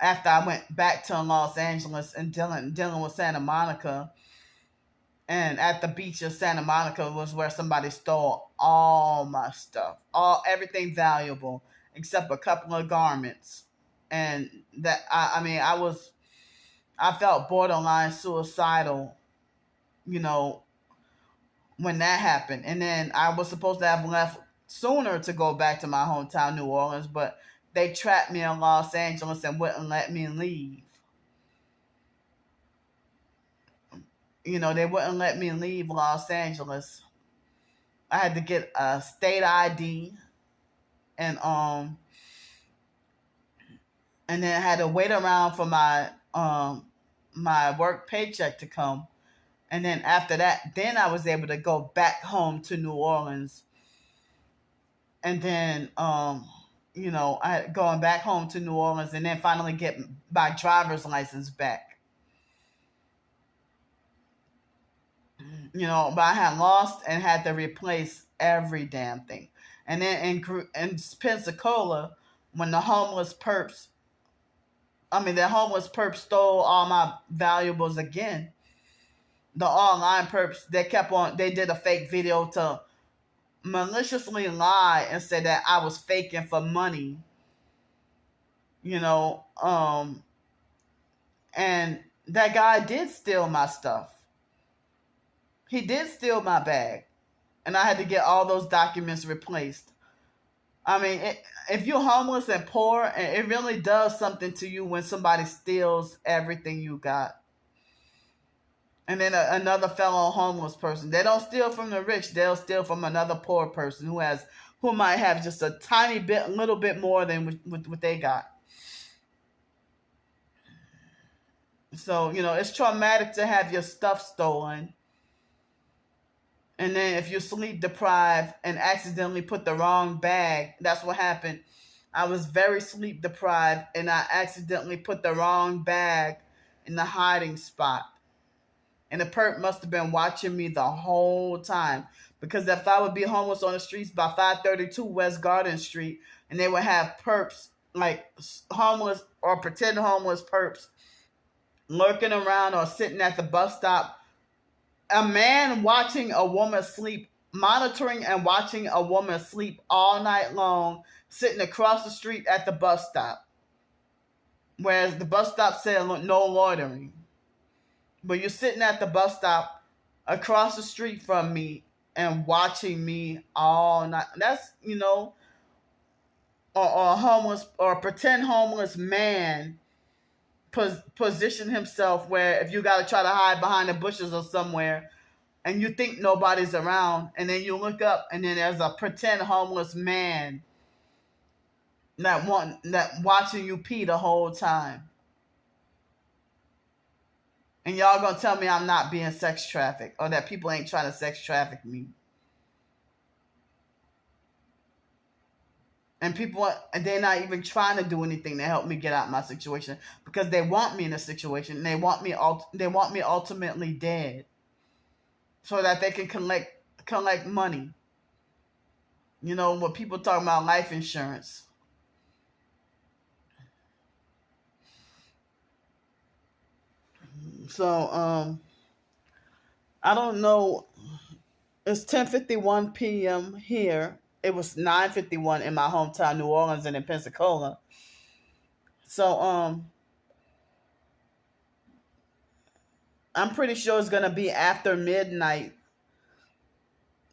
after I went back to Los Angeles and dealing with Santa Monica, and at the beach of Santa Monica was where somebody stole all my stuff, everything valuable except a couple of garments, and that I mean I felt borderline suicidal, you know, when that happened, and then I was supposed to have left sooner to go back to my hometown, New Orleans, but they trapped me in Los Angeles and wouldn't let me leave. You know, they wouldn't let me leave Los Angeles. I had to get a state ID, and then I had to wait around for my work paycheck to come. And then after that, then I was able to go back home to New Orleans. And then you know, I had going back home to New Orleans and then finally get my driver's license back. You know, but I had lost and had to replace every damn thing. And then in Pensacola, when the homeless perps stole all my valuables again. The online perps, they did a fake video to maliciously lie and say that I was faking for money. You know, and that guy did steal my stuff. He did steal my bag, and I had to get all those documents replaced. I mean, if you're homeless and poor, it really does something to you when somebody steals everything you got. And then another fellow homeless person. They don't steal from the rich. They'll steal from another poor person who might have just a tiny bit, little bit more than what they got. So, it's traumatic to have your stuff stolen. And then if you're sleep deprived and accidentally put the wrong bag, that's what happened. I was very sleep deprived and I accidentally put the wrong bag in the hiding spot. And the perp must have been watching me the whole time. Because if I would be homeless on the streets by 532 West Garden Street, and they would have perps, like homeless or pretend homeless perps, lurking around or sitting at the bus stop, a man watching a woman sleep, monitoring and watching a woman sleep all night long, sitting across the street at the bus stop. Whereas the bus stop said no loitering. But you're sitting at the bus stop across the street from me and watching me all night. That's, or a homeless or a pretend homeless man position himself where if you got to try to hide behind the bushes or somewhere and you think nobody's around, and then you look up and then there's a pretend homeless man that watching you pee the whole time. And y'all gonna tell me I'm not being sex trafficked or that people ain't trying to sex traffic me. And they're not even trying to do anything to help me get out of my situation because they want me in a situation and they want me ultimately dead so that they can collect money. When people talk about life insurance. So, I don't know. It's 10:51 p.m. here. It was 9:51 in my hometown, New Orleans, and in Pensacola. So, I'm pretty sure it's gonna be after midnight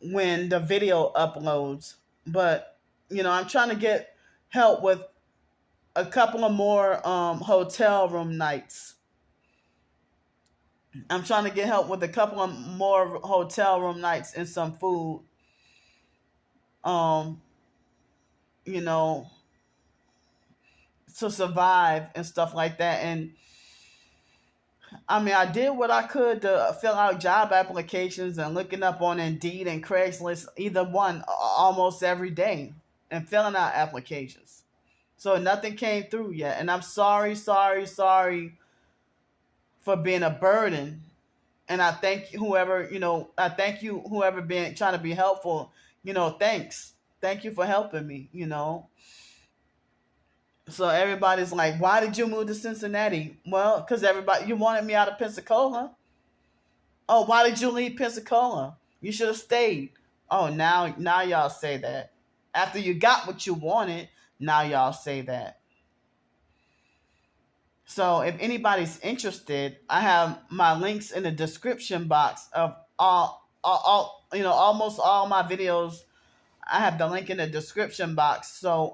when the video uploads. But I'm trying to get help with a couple of more hotel room nights. I'm trying to get help with a couple of more hotel room nights and some food. You know, to survive and stuff like that. And I mean, I did what I could to fill out job applications and looking up on Indeed and Craigslist, either one, almost every day, and filling out applications. So nothing came through yet. And I'm sorry for being a burden. And I thank whoever, whoever been trying to be helpful, thanks. Thank you for helping me, So everybody's like, why did you move to Cincinnati? Well, because you wanted me out of Pensacola. Oh, why did you leave Pensacola? You should have stayed. Oh, now y'all say that. After you got what you wanted, now y'all say that. So if anybody's interested, I have my links in the description box of almost all my videos. I have the link in the description box. So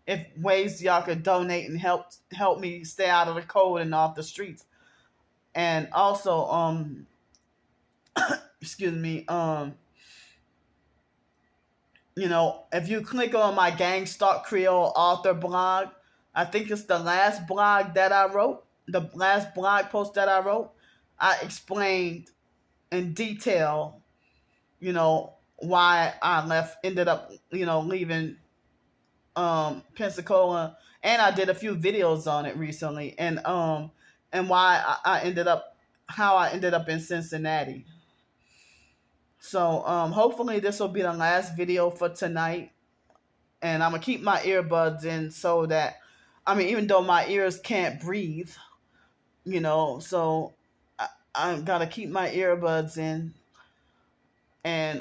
if ways y'all could donate and help me stay out of the cold and off the streets. And also excuse me, if you click on my Gang Stalk Creole author blog, I think it's the last blog that I wrote, the last blog post that I wrote, I explained in detail, why I ended up leaving Pensacola, and I did a few videos on it recently, and why how I ended up in Cincinnati. So hopefully this will be the last video for tonight, and I'm gonna keep my earbuds in so that, even though my ears can't breathe, so I gotta keep my earbuds in, and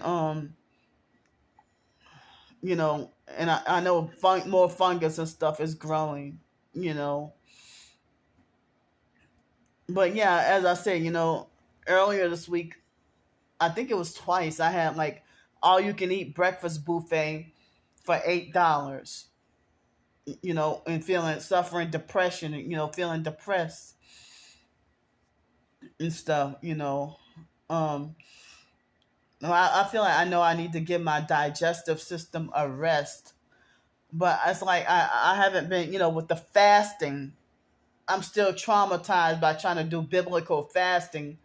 and I know more fungus and stuff is growing, But yeah, as I said, earlier this week, I think it was twice, I had like all you can eat breakfast buffet for $8, and suffering depression, feeling depressed. and stuff, Um, I feel like I know I need to give my digestive system a rest, but it's like I haven't been, with the fasting. I'm still traumatized by trying to do biblical fasting.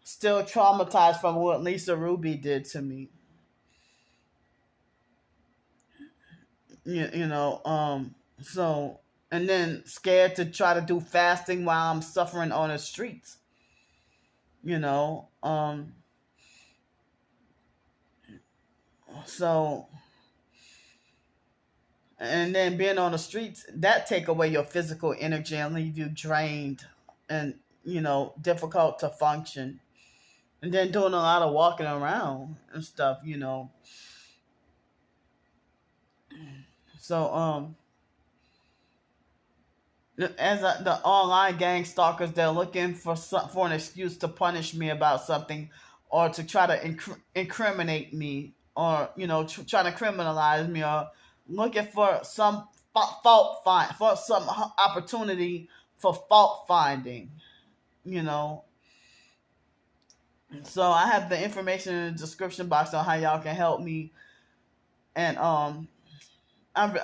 Still traumatized from what Lisa Ruby did to me. You know, so and then scared to try to do fasting while I'm suffering on the streets. You know, so and then being on the streets that take away your physical energy and leave you drained and difficult to function, and then doing a lot of walking around and stuff. So the online gang stalkers, they're looking for an excuse to punish me about something, or to try to incriminate me, or try to criminalize me, or looking for some fault find for some opportunity for fault finding. You know, so I have the information in the description box on how y'all can help me, and I'm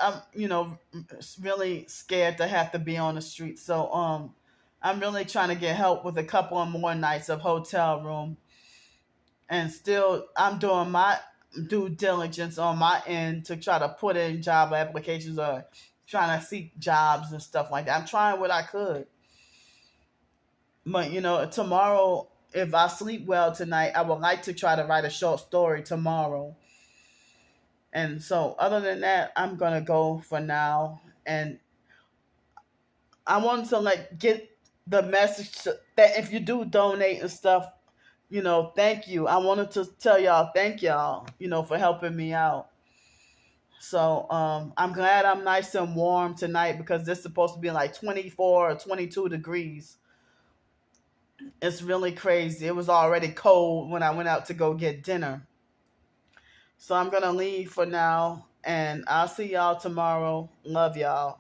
really scared to have to be on the street. So I'm really trying to get help with a couple of more nights of hotel room, and still I'm doing my due diligence on my end to try to put in job applications, or trying to seek jobs and stuff like that. I'm trying what I could, but tomorrow, if I sleep well tonight, I would like to try to write a short story tomorrow. And so, other than that, I'm gonna go for now. And I wanted to get the message that if you do donate and stuff, thank you. I wanted to tell y'all thank y'all, for helping me out. So I'm glad I'm nice and warm tonight, because this is supposed to be like 24 or 22 degrees. It's really crazy. It was already cold when I went out to go get dinner. So I'm gonna leave for now, and I'll see y'all tomorrow. Love y'all.